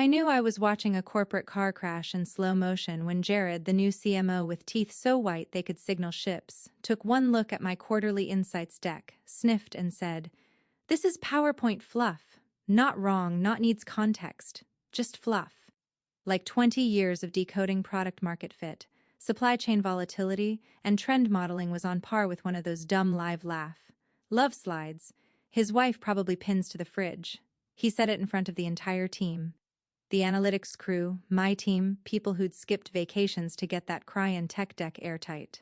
I knew I was watching a corporate car crash in slow motion when Jared, the new CMO with teeth so white they could signal ships, took one look at my quarterly insights deck, sniffed and said, "This is PowerPoint fluff. Not wrong, not needs context. Just fluff." Like 20 years of decoding product market fit, supply chain volatility, and trend modeling was on par with one of those dumb live love slides his wife probably pins to the fridge. He said it in front of the entire team. The analytics crew, my team, people who'd skipped vacations to get that cryon tech deck airtight.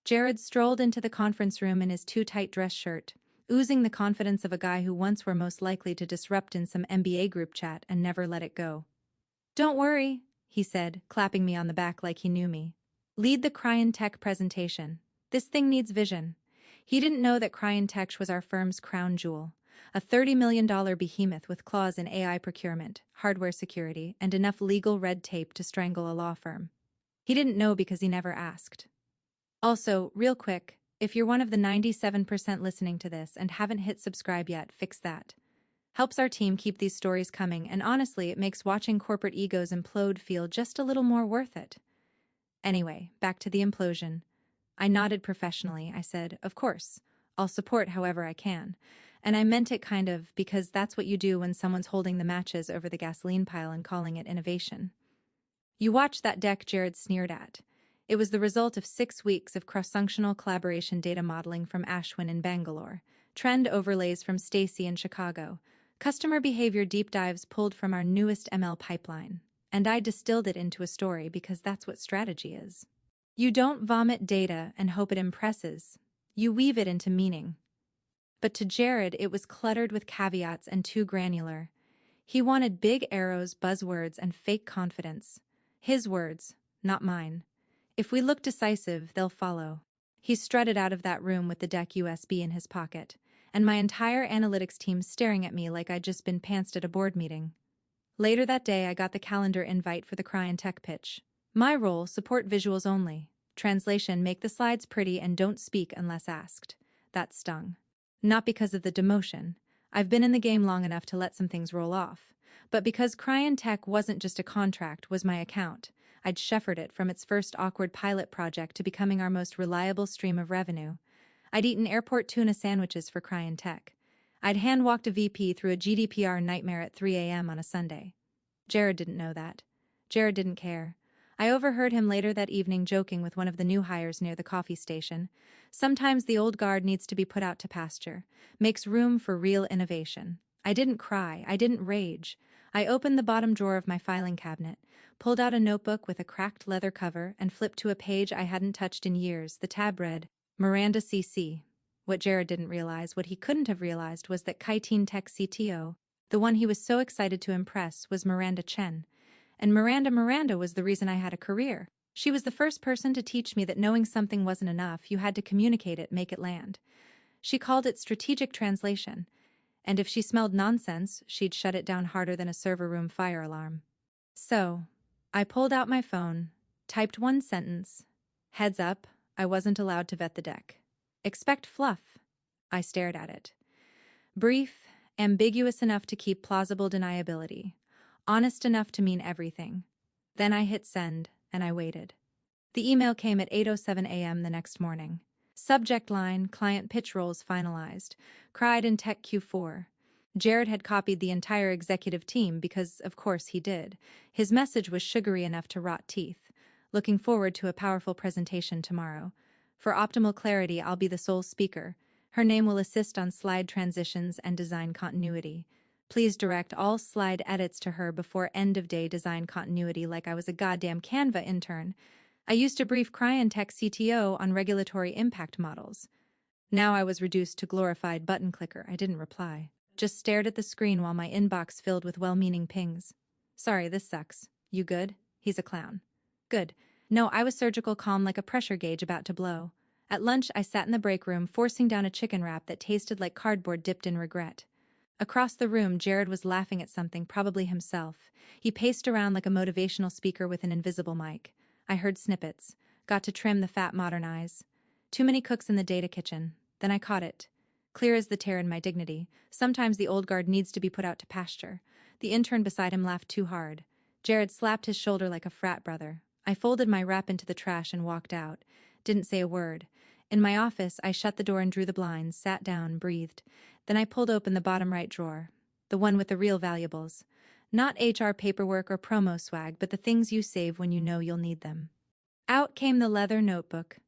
Jared strolled into the conference room in his too-tight dress shirt, oozing the confidence of a guy who once were most likely to disrupt in some MBA group chat and never let it go. "Don't worry," he said, clapping me on the back like he knew me. "Lead the cryon tech presentation. This thing needs vision." He didn't know that Cryon Tech was our firm's crown jewel, a $30 million behemoth with claws in AI procurement, hardware security, and enough legal red tape to strangle a law firm. He didn't know because he never asked. Also, real quick, if you're one of the 97% listening to this and haven't hit subscribe yet, fix that. Helps our team keep these stories coming, and honestly, it makes watching corporate egos implode feel just a little more worth it. Anyway, back to the implosion. I nodded professionally. I said, "Of course, I'll support however I can." And I meant it kind of because that's what you do when someone's holding the matches over the gasoline pile and calling it innovation. "You watch that deck," Jared sneered at. It was the result of 6 weeks of cross-functional collaboration data modeling from Ashwin in Bangalore, trend overlays from Stacy in Chicago, customer behavior deep dives pulled from our newest ML pipeline. And I distilled it into a story because that's what strategy is. You don't vomit data and hope it impresses. You weave it into meaning. But to Jared, it was cluttered with caveats and too granular. He wanted big arrows, buzzwords, and fake confidence. His words, not mine. "If we look decisive, they'll follow." He strutted out of that room with the deck USB in his pocket, and my entire analytics team staring at me like I'd just been pantsed at a board meeting. Later that day, I got the calendar invite for the Cryon Tech pitch. My role, support visuals only. Translation, make the slides pretty and don't speak unless asked. That stung. Not because of the demotion. I've been in the game long enough to let some things roll off. But because Cryon Tech wasn't just a contract, was my account. I'd shepherded it from its first awkward pilot project to becoming our most reliable stream of revenue. I'd eaten airport tuna sandwiches for Cryon Tech. I'd hand-walked a VP through a GDPR nightmare at 3 a.m. on a Sunday. Jared didn't know that. Jared didn't care. I overheard him later that evening joking with one of the new hires near the coffee station. Sometimes the old guard needs to be put out to pasture, makes room for real innovation. I didn't cry, I didn't rage. I opened the bottom drawer of my filing cabinet, pulled out a notebook with a cracked leather cover, and flipped to a page I hadn't touched in years. The tab read, Miranda CC. What Jared didn't realize, what he couldn't have realized, was that Kaiteen Tech CTO, the one he was so excited to impress, was Miranda Chen. And Miranda was the reason I had a career. She was the first person to teach me that knowing something wasn't enough, you had to communicate it, make it land. She called it strategic translation, and if she smelled nonsense, she'd shut it down harder than a server room fire alarm. So, I pulled out my phone, typed one sentence. Heads up, I wasn't allowed to vet the deck. Expect fluff. I stared at it. Brief, ambiguous enough to keep plausible deniability. Honest enough to mean everything. Then I hit send, and I waited. The email came at 8:07 a.m. the next morning. Subject line, client pitch roles finalized. Cried in Tech Q4. Jared had copied the entire executive team because, of course, he did. His message was sugary enough to rot teeth. Looking forward to a powerful presentation tomorrow. For optimal clarity, I'll be the sole speaker. Her name will assist on slide transitions and design continuity. Please direct all slide edits to her before end-of-day design continuity like I was a goddamn Canva intern. I used to brief Cryon Tech CTO on regulatory impact models. Now I was reduced to glorified button clicker. I didn't reply. Just stared at the screen while my inbox filled with well-meaning pings. Sorry, this sucks. You good? He's a clown. Good. No, I was surgical calm like a pressure gauge about to blow. At lunch, I sat in the break room forcing down a chicken wrap that tasted like cardboard dipped in regret. Across the room, Jared was laughing at something, probably himself. He paced around like a motivational speaker with an invisible mic. I heard snippets. Got to trim the fat modern eyes. Too many cooks in the data kitchen. Then I caught it. Clear as the tear in my dignity. Sometimes the old guard needs to be put out to pasture. The intern beside him laughed too hard. Jared slapped his shoulder like a frat brother. I folded my wrap into the trash and walked out. Didn't say a word. In my office, I shut the door and drew the blinds, sat down, breathed. Then I pulled open the bottom right drawer. The one with the real valuables. Not HR paperwork or promo swag, but the things you save when you know you'll need them. Out came the leather notebook.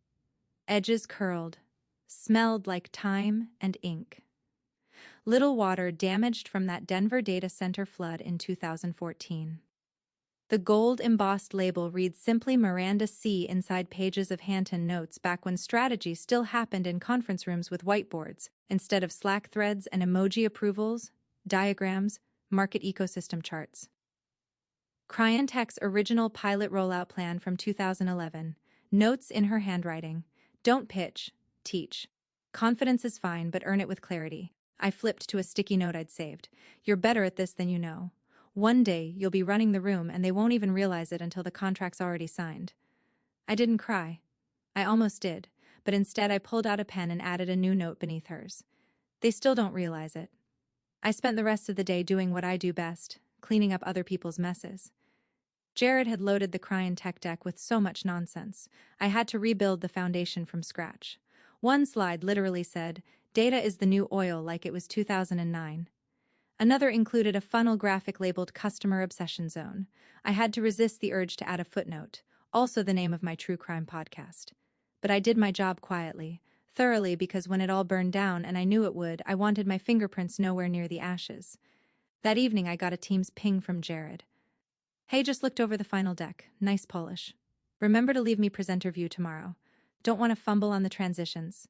Edges curled. Smelled like thyme and ink. Little water damaged from that Denver data center flood in 2014. The gold-embossed label reads simply Miranda C. inside pages of Hanton notes back when strategy still happened in conference rooms with whiteboards, instead of Slack threads and emoji approvals, diagrams, market ecosystem charts. Cryantech's original pilot rollout plan from 2011. Notes in her handwriting. Don't pitch, teach. Confidence is fine, but earn it with clarity. I flipped to a sticky note I'd saved. You're better at this than you know. One day, you'll be running the room and they won't even realize it until the contract's already signed. I didn't cry. I almost did, but instead I pulled out a pen and added a new note beneath hers. They still don't realize it. I spent the rest of the day doing what I do best, cleaning up other people's messes. Jared had loaded the Cryantech deck with so much nonsense. I had to rebuild the foundation from scratch. One slide literally said, "Data is the new oil," like it was 2009. Another included a funnel graphic labeled Customer Obsession Zone. I had to resist the urge to add a footnote, also the name of my true crime podcast. But I did my job quietly, thoroughly, because when it all burned down, and I knew it would, I wanted my fingerprints nowhere near the ashes. That evening I got a Teams ping from Jared. "Hey, just looked over the final deck. Nice polish. Remember to leave me presenter view tomorrow. Don't want to fumble on the transitions."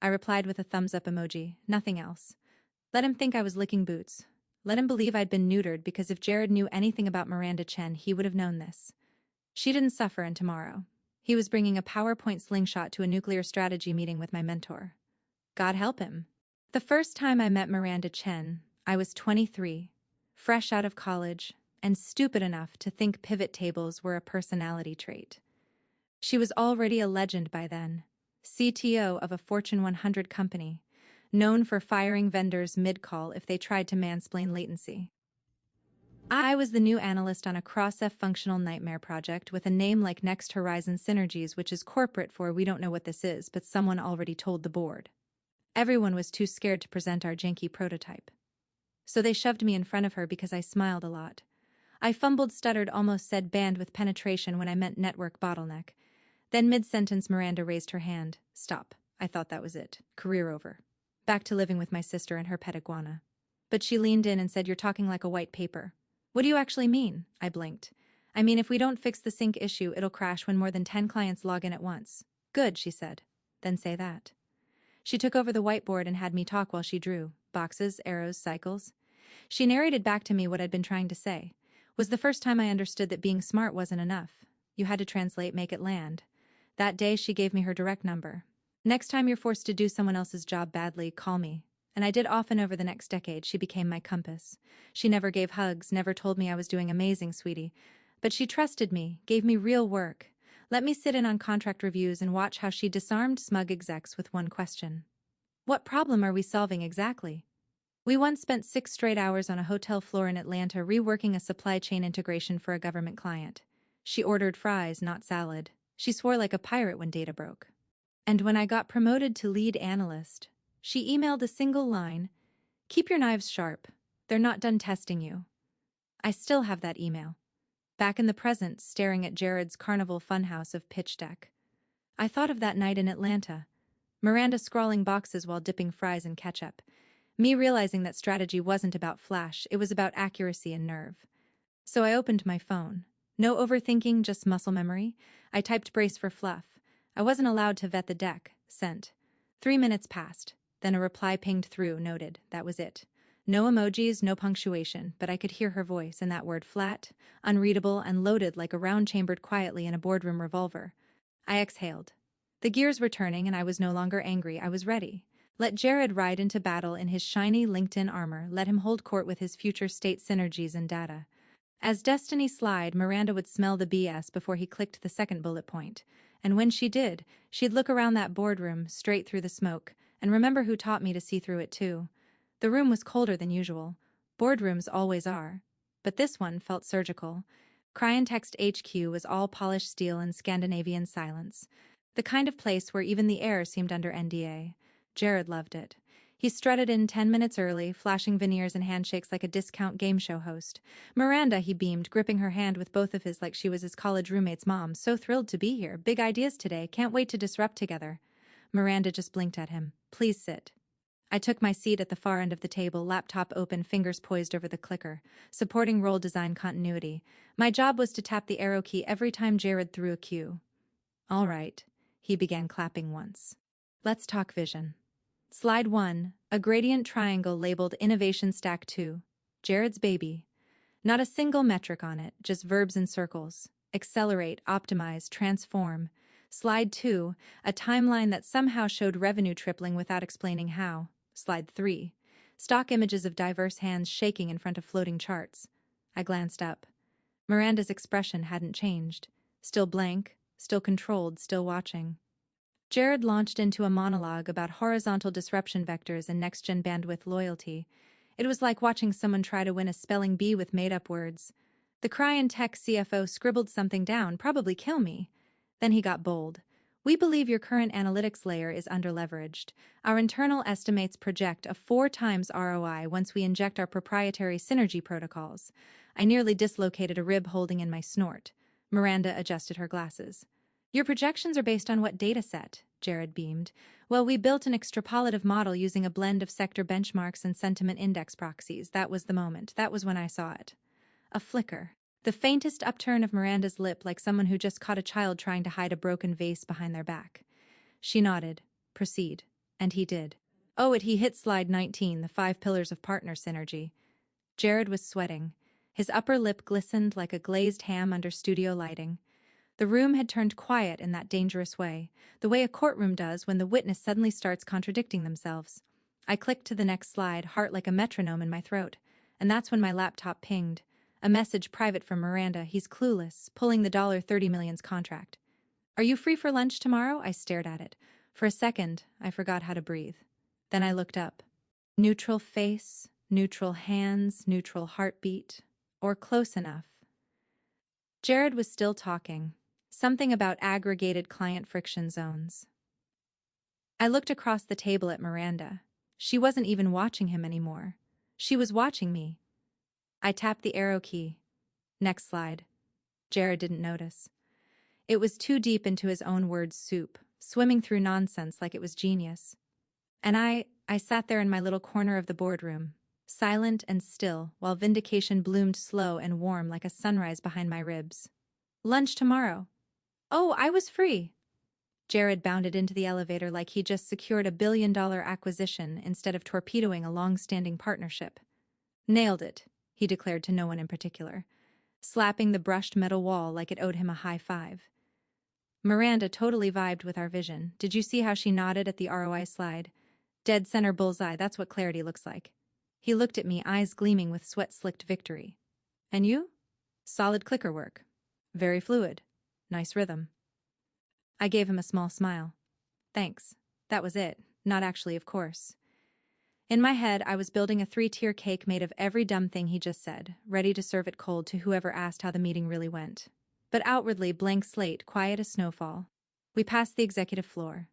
I replied with a thumbs-up emoji, nothing else. Let him think I was licking boots. Let him believe I'd been neutered, because if Jared knew anything about Miranda Chen, he would have known this. She didn't suffer, and tomorrow he was bringing a PowerPoint slingshot to a nuclear strategy meeting with my mentor. God help him. The first time I met Miranda Chen, I was 23, fresh out of college, and stupid enough to think pivot tables were a personality trait. She was already a legend by then, CTO of a Fortune 100 company, known for firing vendors mid-call if they tried to mansplain latency. I was the new analyst on a cross-F functional nightmare project with a name like Next Horizon Synergies, which is corporate for "we don't know what this is, but someone already told the board." Everyone was too scared to present our janky prototype. So they shoved me in front of her because I smiled a lot. I fumbled, stuttered, almost said bandwidth penetration when I meant network bottleneck. Then mid-sentence Miranda raised her hand. Stop. I thought that was it. Career over. Back to living with my sister and her pet iguana. But she leaned in and said, "You're talking like a white paper." "What do you actually mean?" I blinked. "I mean, if we don't fix the sync issue, it'll crash when more than 10 clients log in at once." "Good," she said. "Then say that." She took over the whiteboard and had me talk while she drew. Boxes, arrows, cycles. She narrated back to me what I'd been trying to say. Was the first time I understood that being smart wasn't enough. You had to translate, make it land. That day she gave me her direct number. "Next time you're forced to do someone else's job badly, call me." And I did often over the next decade. She became my compass. She never gave hugs, never told me I was doing amazing, sweetie. But she trusted me, gave me real work. Let me sit in on contract reviews and watch how she disarmed smug execs with one question. "What problem are we solving exactly?" We once spent 6 straight hours on a hotel floor in Atlanta reworking a supply chain integration for a government client. She ordered fries, not salad. She swore like a pirate when data broke. And when I got promoted to lead analyst, she emailed a single line, "Keep your knives sharp. They're not done testing you." I still have that email. Back in the present, staring at Jared's carnival funhouse of pitch deck. I thought of that night in Atlanta. Miranda scrawling boxes while dipping fries in ketchup. Me realizing that strategy wasn't about flash, it was about accuracy and nerve. So I opened my phone. No overthinking, just muscle memory. I typed brace for Fluff. I wasn't allowed to vet the deck. Sent. 3 minutes passed. Then a reply pinged through, noted. That was it. No emojis, no punctuation, but I could hear her voice, and that word flat, unreadable, and loaded like a round chambered quietly in a boardroom revolver. I exhaled. The gears were turning, and I was no longer angry. I was ready. Let Jared ride into battle in his shiny LinkedIn armor. Let him hold court with his future state synergies and data. As destiny slid, Miranda would smell the BS before he clicked the second bullet point. And when she did, she'd look around that boardroom, straight through the smoke, and remember who taught me to see through it too. The room was colder than usual. Boardrooms always are. but this one felt surgical. Cryantext HQ was all polished steel and Scandinavian silence, the kind of place where even the air seemed under NDA. Jared loved it. He strutted in 10 minutes early, flashing veneers and handshakes like a discount game show host. Miranda, he beamed, gripping her hand with both of his like she was his college roommate's mom. So thrilled to be here. Big ideas today. Can't wait to disrupt together. Miranda just blinked at him. Please sit. I took my seat at the far end of the table, laptop open, fingers poised over the clicker, supporting role design continuity. My job was to tap the arrow key every time Jared threw a cue. All right, he began clapping once. Let's talk vision. Slide 1, a gradient triangle labeled Innovation Stack 2. Jared's baby. Not a single metric on it, just verbs and circles. Accelerate, optimize, transform. Slide 2, a timeline that somehow showed revenue tripling without explaining how. Slide 3, stock images of diverse hands shaking in front of floating charts. I glanced up. Miranda's expression hadn't changed. Still blank, still controlled, still watching. Jared launched into a monologue about horizontal disruption vectors and next-gen bandwidth loyalty. It was like watching someone try to win a spelling bee with made-up words. The Cryantech CFO scribbled something down, probably kill me. Then he got bold. We believe your current analytics layer is underleveraged. Our internal estimates project a 4 times ROI once we inject our proprietary synergy protocols. I nearly dislocated a rib holding in my snort. Miranda adjusted her glasses. Your projections are based on what data set? Jared beamed. Well, we built an extrapolative model using a blend of sector benchmarks and sentiment index proxies. That was the moment. That was when I saw it. A flicker. The faintest upturn of Miranda's lip, like someone who just caught a child trying to hide a broken vase behind their back. She nodded. Proceed. And he did. He hit slide 19, the 5 pillars of partner synergy. Jared was sweating. His upper lip glistened like a glazed ham under studio lighting. The room had turned quiet in that dangerous way, the way a courtroom does when the witness suddenly starts contradicting themselves. I clicked to the next slide, heart like a metronome in my throat, and that's when my laptop pinged. A message private from Miranda. He's clueless, pulling the $30 million contract. Are you free for lunch tomorrow? I stared at it. For a second, I forgot how to breathe. Then I looked up. Neutral face, neutral hands, neutral heartbeat, or close enough. Jared was still talking. Something about aggregated client friction zones. I looked across the table at Miranda. She wasn't even watching him anymore. She was watching me. I tapped the arrow key. Next slide. Jared didn't notice. It was too deep into his own words soup, swimming through nonsense like it was genius. And I sat there in my little corner of the boardroom, silent and still, while vindication bloomed slow and warm like a sunrise behind my ribs. Lunch tomorrow. Oh, I was free. Jared bounded into the elevator like he just secured a billion-dollar acquisition instead of torpedoing a long-standing partnership. Nailed it, he declared to no one in particular, slapping the brushed metal wall like it owed him a high five. Miranda totally vibed with our vision. Did you see how she nodded at the ROI slide? Dead center bullseye, that's what clarity looks like. He looked at me, eyes gleaming with sweat-slicked victory. And you? Solid clicker work. Very fluid. Nice rhythm. I gave him a small smile. Thanks. That was it. Not actually, of course. In my head, I was building a 3-tier cake made of every dumb thing he just said, ready to serve it cold to whoever asked how the meeting really went. But outwardly, blank slate, quiet as snowfall. We passed the executive floor.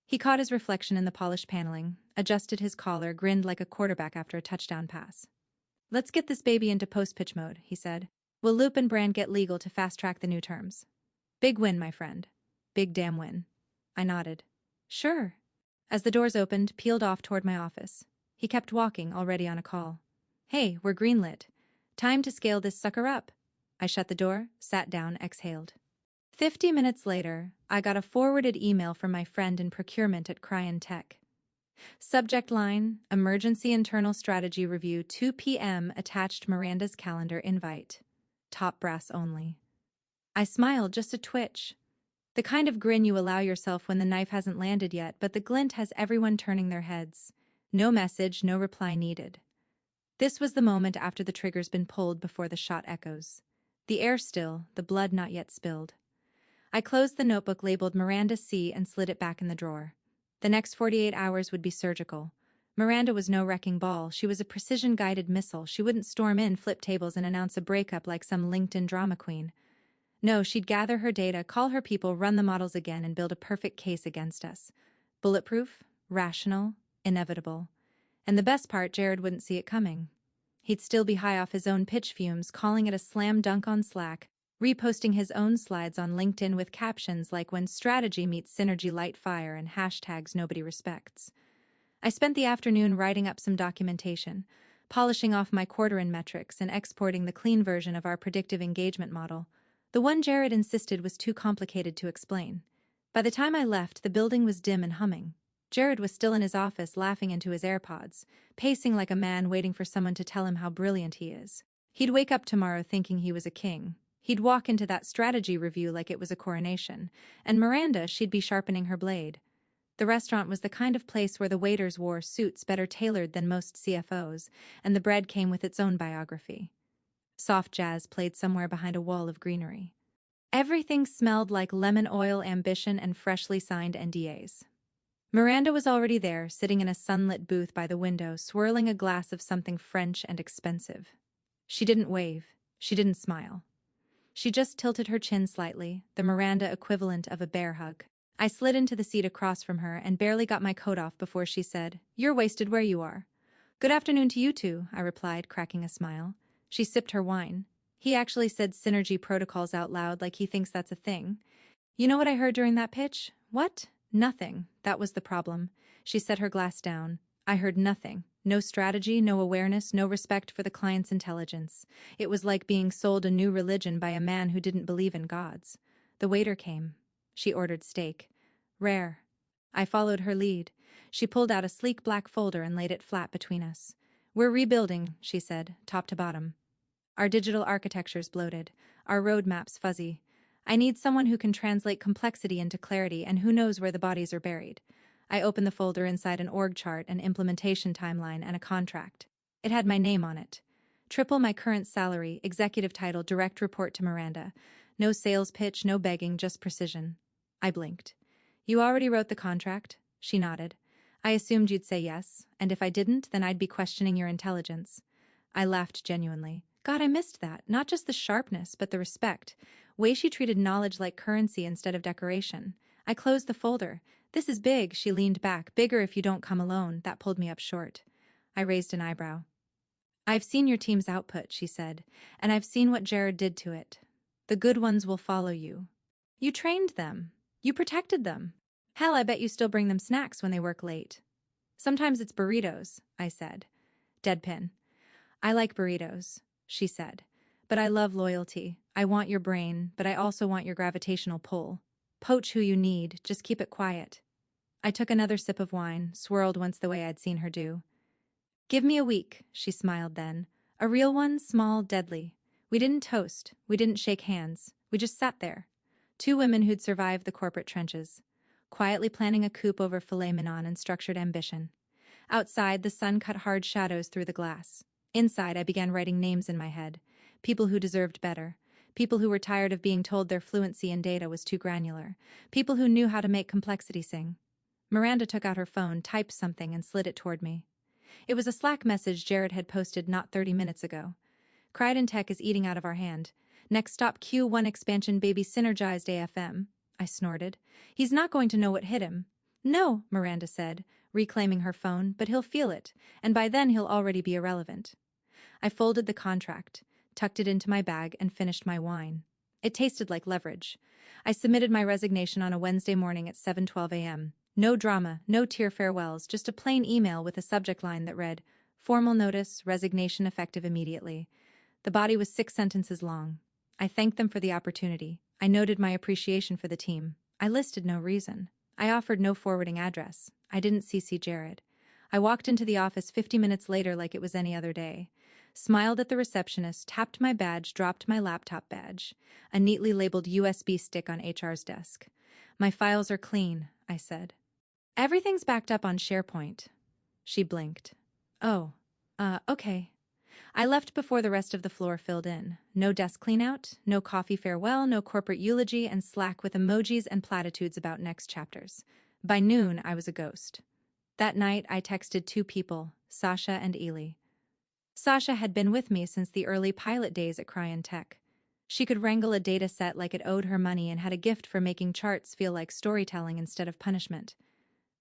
He caught his reflection in the polished paneling, adjusted his collar, grinned like a quarterback after a touchdown pass. Let's get this baby into post-pitch mode, he said. Will Loop and Brand get legal to fast-track the new terms? Big win, my friend. Big damn win. I nodded. Sure. As the doors opened, peeled off toward my office. He kept walking, already on a call. Hey, we're greenlit. Time to scale this sucker up. I shut the door, sat down, exhaled. 50 minutes later, I got a forwarded email from my friend in procurement at Cryantech. Subject line, Emergency Internal Strategy Review 2 p.m. attached Miranda's calendar invite. Top brass only. I smiled, just a twitch. The kind of grin you allow yourself when the knife hasn't landed yet, but the glint has everyone turning their heads. No message, no reply needed. This was the moment after the trigger's been pulled before the shot echoes. The air still, the blood not yet spilled. I closed the notebook labeled Miranda C. and slid it back in the drawer. The next 48 hours would be surgical. Miranda was no wrecking ball. She was a precision-guided missile. She wouldn't storm in, flip tables, and announce a breakup like some LinkedIn drama queen. No, she'd gather her data, call her people, run the models again, and build a perfect case against us. Bulletproof, rational, inevitable. And the best part, Jared wouldn't see it coming. He'd still be high off his own pitch fumes, calling it a slam dunk on Slack, reposting his own slides on LinkedIn with captions like "When strategy meets synergy, light fire," and hashtags nobody respects. I spent the afternoon writing up some documentation, polishing off my quarter-in metrics and exporting the clean version of our predictive engagement model. The one Jared insisted was too complicated to explain. By the time I left, the building was dim and humming. Jared was still in his office, laughing into his AirPods, pacing like a man waiting for someone to tell him how brilliant he is. He'd wake up tomorrow thinking he was a king. He'd walk into that strategy review like it was a coronation. And Miranda, she'd be sharpening her blade. The restaurant was the kind of place where the waiters wore suits better tailored than most CFOs, and the bread came with its own biography. Soft jazz played somewhere behind a wall of greenery. Everything smelled like lemon oil, ambition, and freshly signed NDAs. Miranda was already there, sitting in a sunlit booth by the window, swirling a glass of something French and expensive. She didn't wave. She didn't smile. She just tilted her chin slightly, the Miranda equivalent of a bear hug. I slid into the seat across from her and barely got my coat off before she said, "You're wasted where you are." "Good afternoon to you too," I replied, cracking a smile. She sipped her wine. "He actually said synergy protocols out loud like he thinks that's a thing. You know what I heard during that pitch?" "What?" "Nothing. That was the problem." She set her glass down. "I heard nothing. No strategy, no awareness, no respect for the client's intelligence. It was like being sold a new religion by a man who didn't believe in gods." The waiter came. She ordered steak. Rare. I followed her lead. She pulled out a sleek black folder and laid it flat between us. "We're rebuilding," she said, top to bottom. Our digital architecture's bloated, our roadmap's fuzzy. I need someone who can translate complexity into clarity and who knows where the bodies are buried. I opened the folder inside an org chart, an implementation timeline, and a contract. It had my name on it. Triple my current salary, executive title, direct report to Miranda. No sales pitch, no begging, just precision. I blinked. "You already wrote the contract?" She nodded. "I assumed you'd say yes, and if I didn't, then I'd be questioning your intelligence." I laughed genuinely. God, I missed that. Not just the sharpness, but the respect. Way she treated knowledge like currency instead of decoration. I closed the folder. "This is big," she leaned back. "Bigger if you don't come alone." That pulled me up short. I raised an eyebrow. "I've seen your team's output," she said, "and I've seen what Jared did to it. The good ones will follow you. You trained them. You protected them. Hell, I bet you still bring them snacks when they work late." "Sometimes it's burritos," I said. Deadpan. "I like burritos," she said. "But I love loyalty. I want your brain, but I also want your gravitational pull. Poach who you need, just keep it quiet." I took another sip of wine, swirled once the way I'd seen her do. "Give me a week," she smiled then. "A real one, small, deadly. We didn't toast. We didn't shake hands. We just sat there. Two women who'd survived the corporate trenches, quietly planning a coup over filet mignon and structured ambition. Outside, the sun cut hard shadows through the glass. Inside, I began writing names in my head. People who deserved better. People who were tired of being told their fluency in data was too granular. People who knew how to make complexity sing. Miranda took out her phone, typed something, and slid it toward me. It was a Slack message Jared had posted not 30 minutes ago. "Crichton Tech is eating out of our hand. Next stop Q1 expansion, baby, synergized AFM." I snorted. "He's not going to know what hit him." "No," Miranda said, reclaiming her phone, "but he'll feel it, and by then he'll already be irrelevant." I folded the contract, tucked it into my bag, and finished my wine. It tasted like leverage. I submitted my resignation on a Wednesday morning at 7:12 a.m. No drama, no tear farewells, just a plain email with a subject line that read, "Formal notice, resignation effective immediately." The body was 6 sentences long. I thanked them for the opportunity. I noted my appreciation for the team. I listed no reason. I offered no forwarding address. I didn't CC Jared. I walked into the office 50 minutes later like it was any other day. Smiled at the receptionist, tapped my badge, dropped my laptop badge. A neatly labeled USB stick on HR's desk. "My files are clean," I said. "Everything's backed up on SharePoint." She blinked. "Oh, okay." I left before the rest of the floor filled in. No desk cleanout, no coffee farewell, no corporate eulogy, and Slack with emojis and platitudes about next chapters. By noon, I was a ghost. That night, I texted two people, Sasha and Ely. Sasha had been with me since the early pilot days at Cryon Tech. She could wrangle a data set like it owed her money and had a gift for making charts feel like storytelling instead of punishment.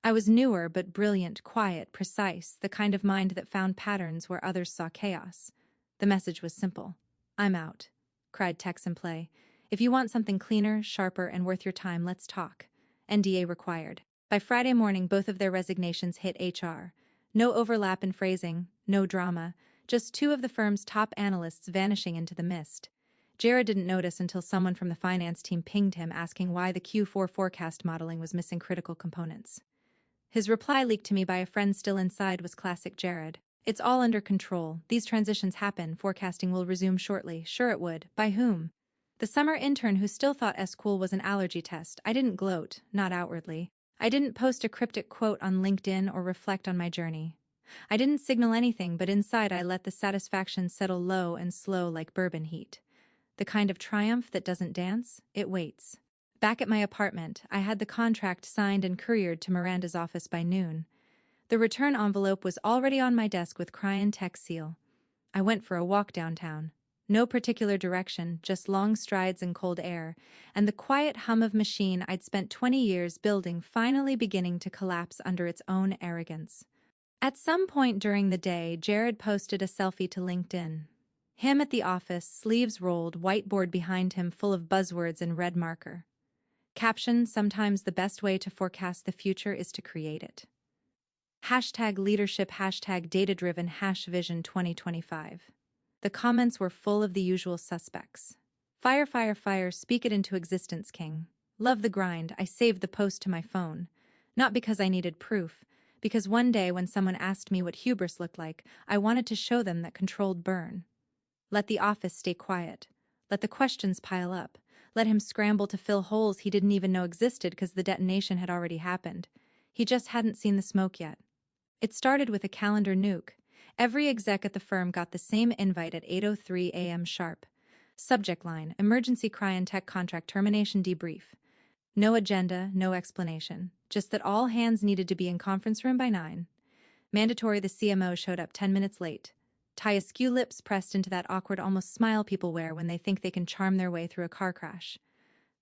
I was newer but brilliant, quiet, precise, the kind of mind that found patterns where others saw chaos. The message was simple. "I'm out," cried Tex in play. "If you want something cleaner, sharper, and worth your time, let's talk. NDA required." By Friday morning, both of their resignations hit HR. No overlap in phrasing, no drama, just two of the firm's top analysts vanishing into the mist. Jared didn't notice until someone from the finance team pinged him asking why the Q4 forecast modeling was missing critical components. His reply, leaked to me by a friend still inside, was classic Jared. "It's all under control. These transitions happen. Forecasting will resume shortly." Sure it would. By whom? The summer intern who still thought SQL was an allergy test. I didn't gloat, not outwardly. I didn't post a cryptic quote on LinkedIn or reflect on my journey. I didn't signal anything, but inside I let the satisfaction settle low and slow like bourbon heat. The kind of triumph that doesn't dance, it waits. Back at my apartment, I had the contract signed and couriered to Miranda's office by noon. The return envelope was already on my desk with Cryon Tech seal. I went for a walk downtown. No particular direction, just long strides and cold air, and the quiet hum of machine I'd spent 20 years building finally beginning to collapse under its own arrogance. At some point during the day, Jared posted a selfie to LinkedIn. Him at the office, sleeves rolled, whiteboard behind him full of buzzwords and red marker. Caption: "Sometimes the best way to forecast the future is to create it." Hashtag leadership, hashtag data-driven, #vision 2025. The comments were full of the usual suspects. "Fire, fire, fire, speak it into existence, king. Love the grind." I saved the post to my phone. Not because I needed proof, because one day when someone asked me what hubris looked like, I wanted to show them that controlled burn. Let the office stay quiet. Let the questions pile up. Let him scramble to fill holes he didn't even know existed because the detonation had already happened. He just hadn't seen the smoke yet. It started with a calendar nuke. Every exec at the firm got the same invite at 8:03 a.m. sharp. Subject line: Emergency Cryon Tech Contract Termination Debrief. No agenda, no explanation. Just that all hands needed to be in conference room by 9. Mandatory: the CMO showed up 10 minutes late. Tie askew, lips pressed into that awkward almost smile people wear when they think they can charm their way through a car crash.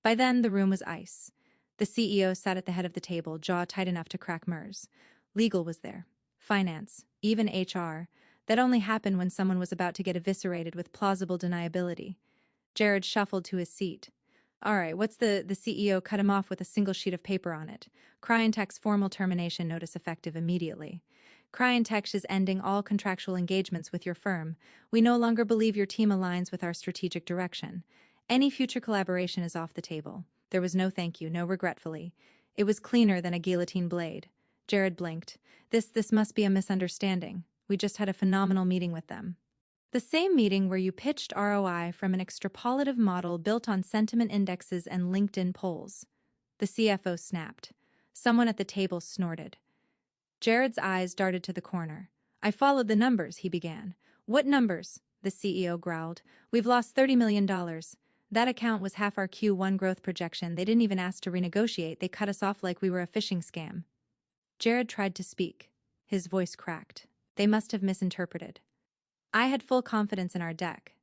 By then, the room was ice. The CEO sat at the head of the table, jaw tight enough to crack MERS. Legal was there. Finance. Even HR. That only happened when someone was about to get eviscerated with plausible deniability. Jared shuffled to his seat. "All right, what's the CEO cut him off with a single sheet of paper on it. Cryon Tech's formal termination notice effective immediately. Cryon Tech is ending all contractual engagements with your firm. We no longer believe your team aligns with our strategic direction. Any future collaboration is off the table." There was no thank you, no regretfully. It was cleaner than a guillotine blade. Jared blinked. This must be a misunderstanding. We just had a phenomenal meeting with them." The same meeting where you pitched ROI from an extrapolative model built on sentiment indexes and LinkedIn polls. The CFO snapped. Someone at the table snorted. Jared's eyes darted to the corner. "I followed the numbers," he began. "What numbers?" the CEO growled. "We've lost $30 million. That account was half our Q1 growth projection. They didn't even ask to renegotiate. They cut us off like we were a phishing scam." Jared tried to speak. His voice cracked. They must have misinterpreted. I had full confidence in our deck.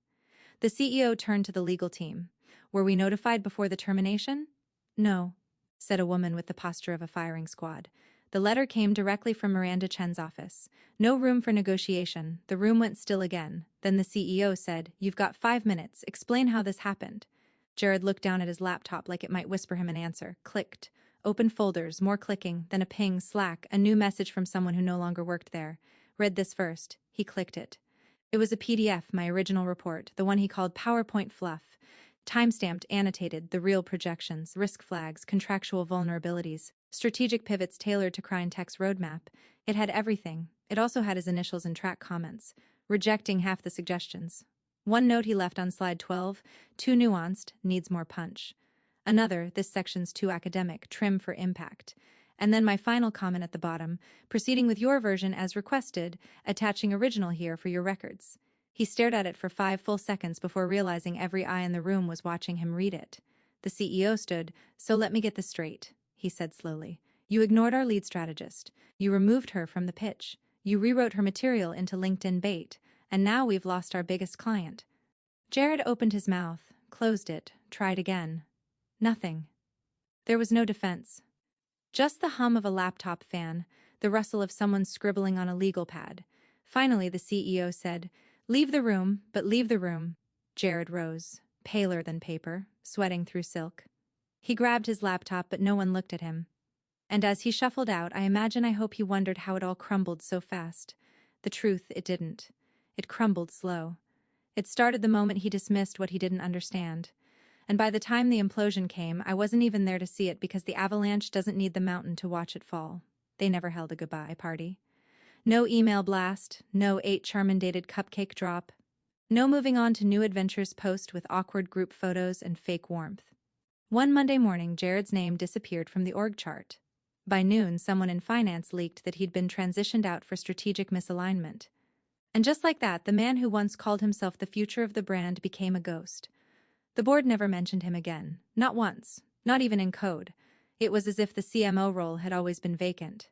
The CEO turned to the legal team. "Were we notified before the termination?" "No," said a woman with the posture of a firing squad. "The letter came directly from Miranda Chen's office. No room for negotiation." The room went still again. Then the CEO said, "You've got 5 minutes. Explain how this happened." Jared looked down at his laptop like it might whisper him an answer. Clicked. Open folders, more clicking, then a ping, Slack, a new message from someone who no longer worked there. "Read this first." He clicked it. It was a PDF, my original report, the one he called PowerPoint Fluff. Timestamped, annotated, the real projections, risk flags, contractual vulnerabilities, strategic pivots tailored to Cryon Tech's roadmap. It had everything. It also had his initials and track comments, rejecting half the suggestions. One note he left on slide 12, too nuanced, needs more punch. Another, this section's too academic, trim for impact. And then my final comment at the bottom, proceeding with your version as requested, attaching original here for your records. He stared at it for 5 full seconds before realizing every eye in the room was watching him read it. The CEO stood. "So let me get this straight," he said slowly. You ignored our lead strategist. You removed her from the pitch. You rewrote her material into LinkedIn bait. And now we've lost our biggest client. Jared opened his mouth, closed it, tried again. Nothing. There was no defense. Just the hum of a laptop fan, the rustle of someone scribbling on a legal pad. Finally, the CEO said, "Leave the room, but leave the room." Jared rose, paler than paper, sweating through silk. He grabbed his laptop, but no one looked at him. And as he shuffled out, I hope he wondered how it all crumbled so fast. The truth, it didn't. It crumbled slow. It started the moment he dismissed what he didn't understand. And by the time the implosion came, I wasn't even there to see it because the avalanche doesn't need the mountain to watch it fall. They never held a goodbye party. No email blast, no 8 charmin-dated cupcake drop, no moving on to new adventures post with awkward group photos and fake warmth. One Monday morning, Jared's name disappeared from the org chart. By noon, someone in finance leaked that he'd been transitioned out for strategic misalignment. And just like that, the man who once called himself the future of the brand became a ghost. The board never mentioned him again, not once, not even in code. It was as if the CMO role had always been vacant.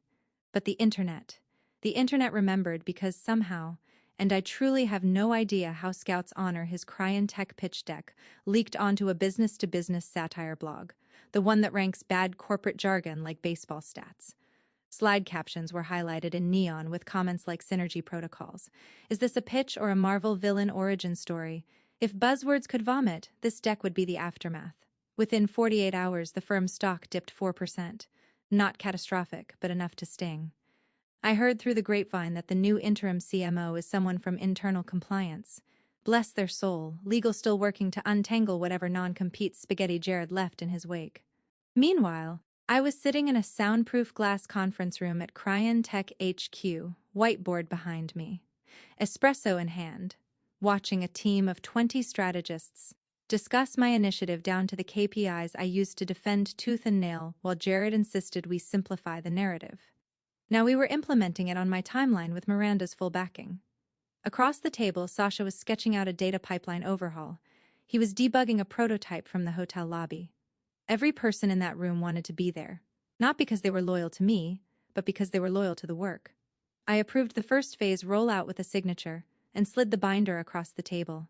But the internet remembered because somehow, and I truly have no idea how scouts honor his Cryon Tech pitch deck, leaked onto a business-to-business satire blog, the one that ranks bad corporate jargon like baseball stats. Slide captions were highlighted in neon with comments like synergy protocols. Is this a pitch or a Marvel villain origin story? If buzzwords could vomit, this deck would be the aftermath. Within 48 hours, the firm's stock dipped 4%. Not catastrophic, but enough to sting. I heard through the grapevine that the new interim CMO is someone from internal compliance. Bless their soul, legal still working to untangle whatever non-compete spaghetti Jared left in his wake. Meanwhile, I was sitting in a soundproof glass conference room at Cryon Tech HQ, whiteboard behind me, espresso in hand, watching a team of 20 strategists discuss my initiative down to the KPIs I used to defend tooth and nail while Jared insisted we simplify the narrative. Now we were implementing it on my timeline with Miranda's full backing. Across the table, Sasha was sketching out a data pipeline overhaul. He was debugging a prototype from the hotel lobby. Every person in that room wanted to be there, not because they were loyal to me, but because they were loyal to the work. I approved the first phase rollout with a signature and slid the binder across the table.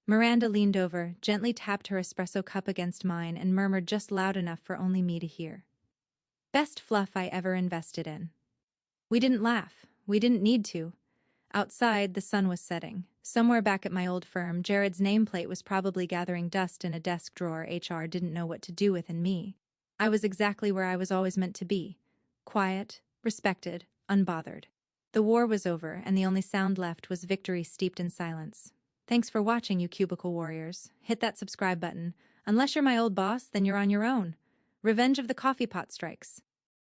Miranda leaned over, gently tapped her espresso cup against mine, and murmured just loud enough for only me to hear. Best fluff I ever invested in. We didn't laugh. We didn't need to. Outside, the sun was setting. Somewhere back at my old firm, Jared's nameplate was probably gathering dust in a desk drawer HR didn't know what to do with, and me. I was exactly where I was always meant to be. Quiet, respected, unbothered. The war was over, and the only sound left was victory steeped in silence. Thanks for watching, you cubicle warriors. Hit that subscribe button. Unless you're my old boss, then you're on your own. Revenge of the coffee pot strikes.